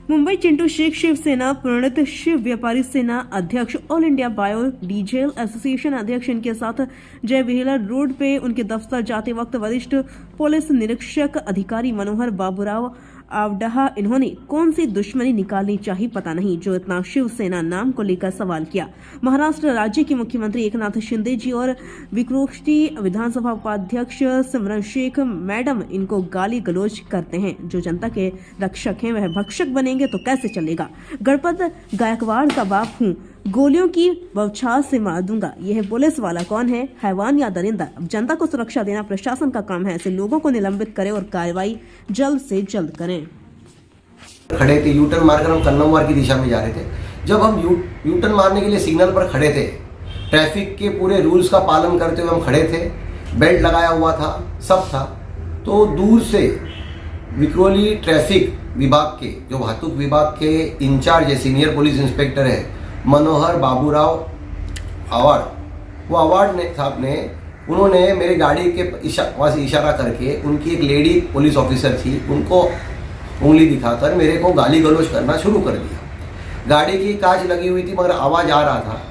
मुंबई चिंटू शेख शिवसेना प्रणित शिव व्यापारी सेना अध्यक्ष, all India bio diesel association अध्यक्ष, इनके साथ जय विहिला रोड पे उनके दफ्तर जाते वक्त वरिष्ठ पुलिस निरीक्षक अधिकारी मनोहर बाबूराव आवडहा, इन्होंने कौन सी दुश्मनी निकालनी चाहिए पता नहीं, जो इतना शिवसेना नाम को लेकर सवाल किया। महाराष्ट्र राज्य के मुख्यमंत्री एकनाथ शिंदे जी और विक्रोष्टी विधानसभा उपाध्यक्ष सिमरन शेख मैडम इनको गाली गलौज करते हैं। जो जनता के रक्षक हैं वह भक्षक बनेंगे तो कैसे चलेगा। गणपत गायकवाड़ का बाप हूँ, गोलियों की बौछार से मार दूंगा। यह पुलिस वाला कौन है, हैवान या दरिंदा। अब जनता को सुरक्षा देना प्रशासन का काम है। ऐसे लोगों को निलंबित करें और कार्रवाई जल्द से जल्द करें। खड़े थे, यू टर्न मारकर हम कन्नमवार की दिशा में जा रहे थे। जब हम यू टर्न मारने के लिए सिग्नल पर खड़े थे, ट्रैफिक के पूरे रूल्स का पालन करते हुए हम खड़े थे, बेल्ट लगाया हुआ था, सब था, तो दूर से विक्रोली ट्रैफिक विभाग के, जो वाहतूक विभाग के इंचार्ज है, सीनियर पुलिस इंस्पेक्टर है मनोहर बाबूराव अवार्ड, वो अवार्ड साहब ने, उन्होंने मेरी गाड़ी के वहाँ से इशारा करके, उनकी एक लेडी पुलिस ऑफिसर थी, उनको उंगली दिखाकर मेरे को गाली गलौज करना शुरू कर दिया। गाड़ी की कांच लगी हुई थी मगर आवाज़ आ रहा था,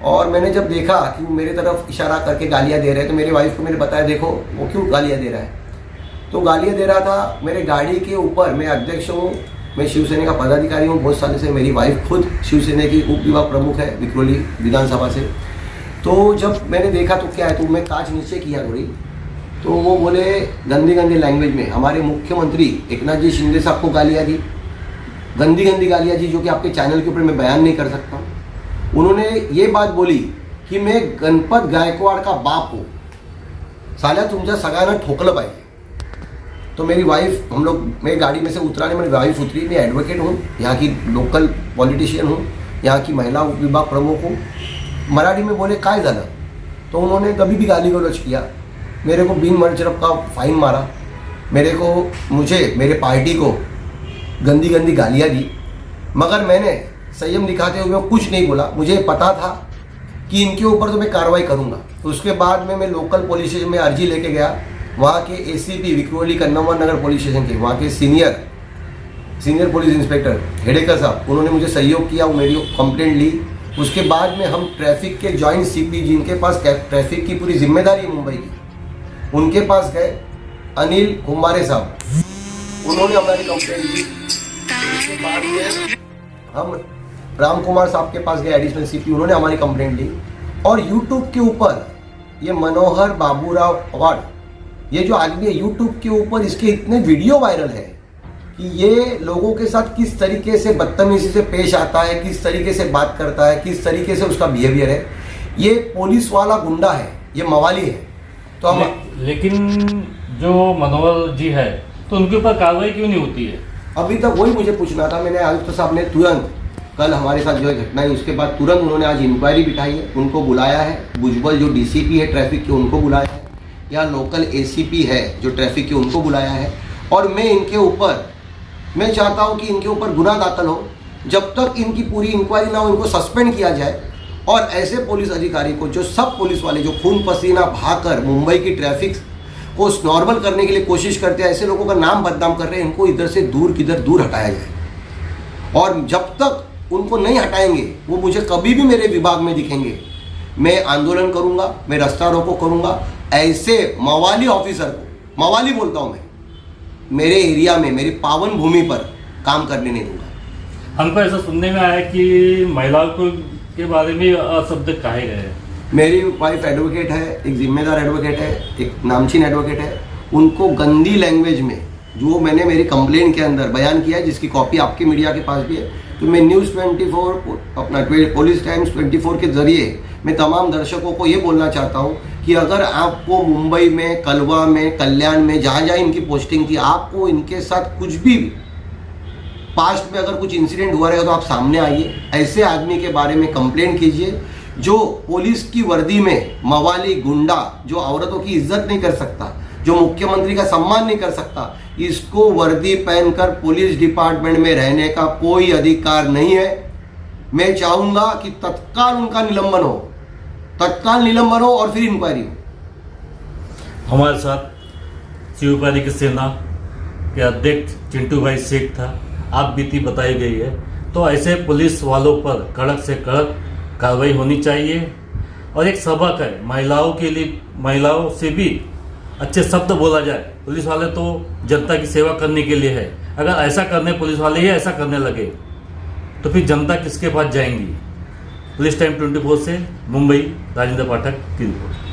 और मैंने जब देखा कि वो मेरे तरफ इशारा करके गालियाँ दे रहे हैं, तो मेरी वाइफ को मैंने बताया, देखो वो क्यों गालियाँ दे रहा है। तो गालियाँ दे रहा था मेरे गाड़ी के ऊपर। मैं अध्यक्ष हूँ, मैं शिवसेना का पदाधिकारी हूँ बहुत साल से। मेरी वाइफ खुद शिवसेना की उप विभाग प्रमुख है विक्रोली विधानसभा से। तो जब मैंने देखा तो क्या है, तो मैं कांच नीचे किया थोड़ी, तो वो बोले गंदी गंदी लैंग्वेज में हमारे मुख्यमंत्री एकनाथ जी शिंदे साहब को गालियाँ दी, गंदी गंदी गालियाँ दी, जो कि आपके चैनल के ऊपर मैं बयान नहीं कर सकता। उन्होंने ये बात बोली कि मैं गणपत गायकवाड़ का बाप हूँ, साला तुमच्या सगळ्यांना ठोकलं पाहिजे। तो मेरी वाइफ, हम लोग, मैं गाड़ी में से उतरा नहीं, मेरी वाइफ उतरी। मैं एडवोकेट हूँ, यहाँ की लोकल पॉलिटिशियन हूँ, यहाँ की महिला उप विभाग प्रमुख हूँ। मराठी में बोले काय झालं, तो उन्होंने कभी भी गाली गलौज किया, मेरे को बिन मर्जरब का फाइन मारा, मेरे को, मुझे, मेरे पार्टी को गंदी गंदी गालियाँ दी। मगर मैंने संयम दिखाते हुए कुछ नहीं बोला। मुझे पता था कि इनके ऊपर तो मैं कार्रवाई करूँगा। उसके बाद में मैं लोकल पुलिस स्टेशन में अर्जी लेके गया। वहाँ के एसीपी विक्रोली कन्नमवार नगर पुलिस स्टेशन के, वहाँ के सीनियर पुलिस इंस्पेक्टर हेडेकर साहब, उन्होंने मुझे सहयोग किया, वो मेरी कंप्लेंट ली। उसके बाद में हम ट्रैफिक के जॉइंट सीपी, जिनके पास ट्रैफिक की पूरी जिम्मेदारी है मुंबई की, उनके पास गए, अनिल कुमारे साहब, उन्होंने हमारी कंप्लेंट दी। उसके बाद में हम राम कुमार साहब के पास गए, एडिशनल सीपी, उन्होंने हमारी कंप्लेंट दी। और यूट्यूब के ऊपर ये मनोहर बाबूराव अवार्ड, ये जो आदमी है, यूट्यूब के ऊपर इसके इतने वीडियो वायरल है कि ये लोगों के साथ किस तरीके से बदतमीजी से पेश आता है, किस तरीके से बात करता है, किस तरीके से उसका बिहेवियर है। ये पुलिस वाला गुंडा है, ये मवाली है। तो हम लेकिन जो मनोहर जी है, तो उनके ऊपर कार्रवाई क्यों नहीं होती है अभी तक? वही मुझे पूछना था। मैंने आयुक्त साहब ने तुरंत, कल हमारे साथ जो है घटना है, उसके बाद तुरंत उन्होंने आज इंक्वायरी बिठाई है, उनको बुलाया है। भुजबल जो डीसीपी है ट्रैफिक के, उनको बुलाया है। या लोकल एसीपी है जो ट्रैफिक के, उनको बुलाया है। और मैं इनके ऊपर, मैं चाहता हूं कि इनके ऊपर गुनाह दाखिल हो। जब तक इनकी पूरी इंक्वायरी ना हो, इनको सस्पेंड किया जाए। और ऐसे पुलिस अधिकारी को, जो सब पुलिस वाले जो खून पसीना बहाकर मुंबई की ट्रैफिक को नॉर्मल करने के लिए कोशिश करते हैं, ऐसे लोगों का नाम बदनाम कर रहे हैं, इनको इधर से दूर किधर दूर हटाया जाए। और जब तक उनको नहीं हटाएंगे, वो मुझे कभी भी मेरे विभाग में दिखेंगे, मैं आंदोलन करूंगा, मैं रास्ता रोको करूंगा। ऐसे मवाली ऑफिसर को, मवाली बोलता हूं मैं, मेरे एरिया में, मेरी पावन भूमि पर काम करने नहीं दूंगा। हमको ऐसा सुनने में आया कि महिलाओं को के बारे में अशब्द कहे गए हैं। मेरी वाइफ एडवोकेट है, एक जिम्मेदार एडवोकेट है, एक नामचीन एडवोकेट है। उनको गंदी लैंग्वेज में, जो मैंने मेरी कंप्लेंट के अंदर बयान किया है, जिसकी कॉपी आपके मीडिया के पास भी है, तो मैं न्यूज़ 24, अपना पुलिस टाइम्स 24 के जरिए मैं तमाम दर्शकों को ये बोलना चाहता हूँ कि अगर आपको मुंबई में, कलवा में, कल्याण में, जहाँ जहाँ इनकी पोस्टिंग थी, आपको इनके साथ कुछ भी पास्ट में अगर कुछ इंसिडेंट हुआ रहेगा तो आप सामने आइए। ऐसे आदमी के बारे में कंप्लेंट कीजिए, जो पुलिस की वर्दी में मवाली गुंडा, जो औरतों की इज्जत नहीं कर सकता, जो मुख्यमंत्री का सम्मान नहीं कर सकता, इसको वर्दी पहनकर पुलिस डिपार्टमेंट में रहने का कोई अधिकार नहीं है। मैं चाहूंगा कि तत्काल उनका निलंबन हो, तत्काल निलंबन हो और फिर इंक्वायरी हो। हमारे साथ शिवपारी की सेना के अध्यक्ष चिंटू भाई शेख था। आप बीती बताई गई है, तो ऐसे पुलिस वालों पर कड़क से कड़क कार्रवाई होनी चाहिए। और एक सबक है महिलाओं के लिए, महिलाओं से भी अच्छे शब्द बोला जाए। पुलिस वाले तो जनता की सेवा करने के लिए है, अगर ऐसा करने पुलिस वाले ही ऐसा करने लगे तो फिर जनता किसके पास जाएंगी। पुलिस टाइम 24 से मुंबई, राजेंद्र पाठक की रिपोर्ट।